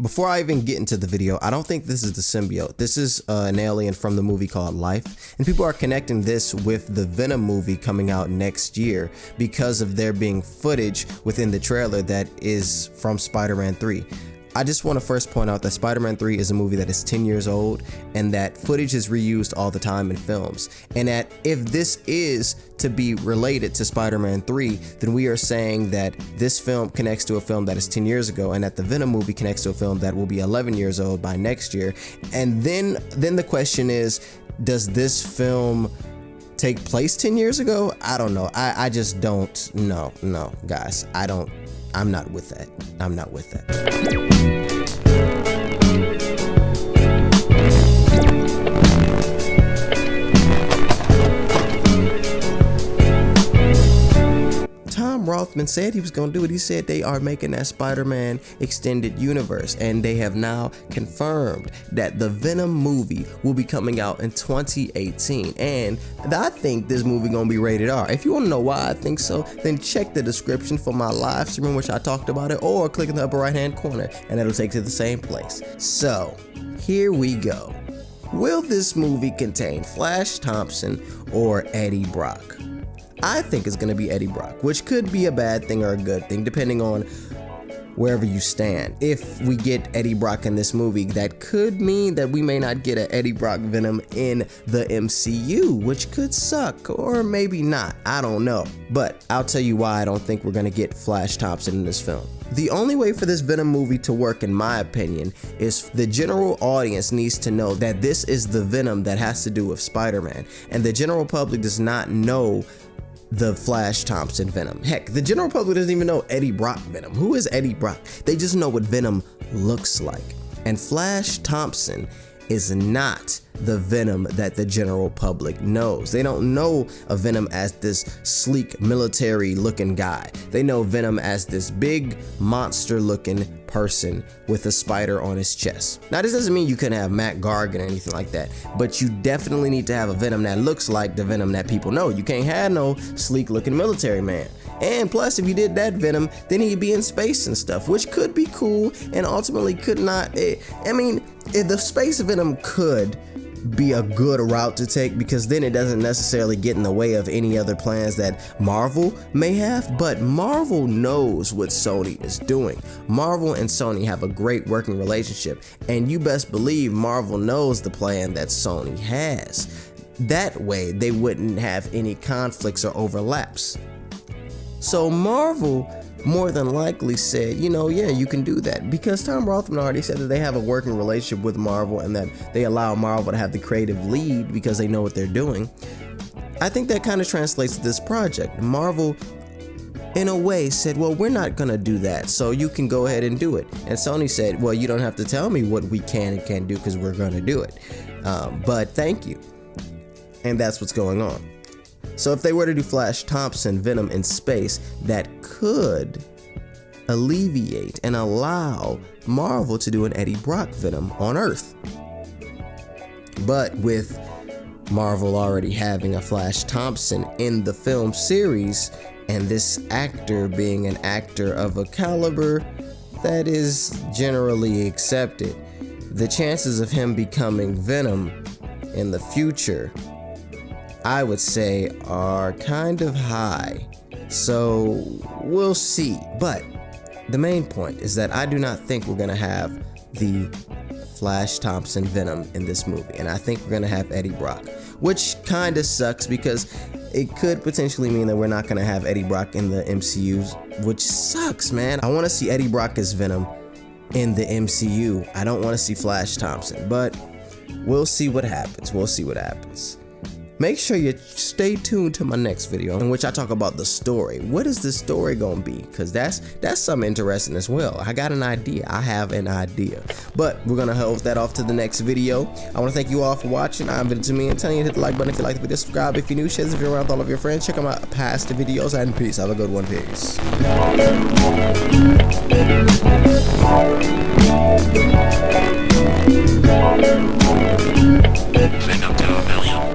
Before I even get into the video, I don't think this is the symbiote. This is an alien from the movie called Life, and people are connecting this with the Venom movie coming out next year because of there being footage within the trailer that is from Spider-Man 3. I just want to first point out that Spider-Man 3 is a movie that is 10 years old and that footage is reused all the time in films. And that if this is to be related to Spider-Man 3, then we are saying that this film connects to a film that is 10 years ago and that the Venom movie connects to a film that will be 11 years old by next year. And then the question is, does this film take place 10 years ago? I don't know. I just don't. No, guys. I'm not with that. I'm not with that. Tom Rothman said he was going to do it. He said they are making that Spider-Man extended universe, and they have now confirmed that the Venom movie will be coming out in 2018. And I think this movie gonna be rated R. If you want to know why I think so, then check the description for my live stream in which I talked about it, or click in the upper right hand corner and it'll take you to the same place. So here we go. Will this movie contain Flash Thompson or Eddie Brock? I think it's going to be Eddie Brock, which could be a bad thing or a good thing, depending on wherever you stand. If we get Eddie Brock in this movie, that could mean that we may not get an Eddie Brock Venom in the MCU, which could suck, or maybe not. I don't know. But I'll tell you why I don't think we're going to get Flash Thompson in this film. The only way for this Venom movie to work, in my opinion, is the general audience needs to know that this is the Venom that has to do with Spider-Man, and the general public does not know the Flash Thompson Venom. Heck, the general public doesn't even know Eddie Brock Venom. Who is Eddie Brock? They just know what Venom looks like. And Flash Thompson is not the Venom that the general public knows. They don't know of Venom as this sleek military looking guy. They know Venom as this big monster looking person with a spider on his chest. Now this doesn't mean you couldn't have Matt Gargan or anything like that, but you definitely need to have a Venom that looks like the Venom that people know. You can't have no sleek looking military man. And plus, if you did that Venom, then he'd be in space and stuff, which could be cool and ultimately could not. I mean, if the space Venom could be a good route to take, because then it doesn't necessarily get in the way of any other plans that Marvel may have. But Marvel knows what Sony is doing. Marvel and Sony have a great working relationship, and you best believe Marvel knows the plan that Sony has. That way they wouldn't have any conflicts or overlaps. So Marvel more than likely said, yeah, you can do that, because Tom Rothman already said that they have a working relationship with Marvel and that they allow Marvel to have the creative lead because they know what they're doing. I think that kind of translates to this project. Marvel, in a way, said, well, we're not gonna do that, so you can go ahead and do it. And Sony said, well, you don't have to tell me what we can and can't do because we're gonna do it. But thank you. And that's what's going on. So if they were to do Flash Thompson Venom in space, that could alleviate and allow Marvel to do an Eddie Brock Venom on Earth. But with Marvel already having a Flash Thompson in the film series, and this actor being an actor of a caliber that is generally accepted, the chances of him becoming Venom in the future, I would say, are kind of high. So we'll see. But the main point is that I do not think we're gonna have the Flash Thompson Venom in this movie, and I think we're gonna have Eddie Brock, which kind of sucks because it could potentially mean that we're not gonna have Eddie Brock in the MCU, which sucks, man. I want to see Eddie Brock as Venom in the MCU. I don't want to see Flash Thompson, but we'll see what happens. We'll see what happens. Make sure you stay tuned to my next video in which I talk about the story. What is the story gonna be? Because that's something interesting as well. I got an idea. I have an idea. But we're gonna hold that off to the next video. I want to thank you all for watching. I'm Vinny to me and telling you to hit the like button if you like the video, subscribe if you're new, share this video around with all of your friends, check out my past videos, and peace. Have a good one. Peace. Venom to a million.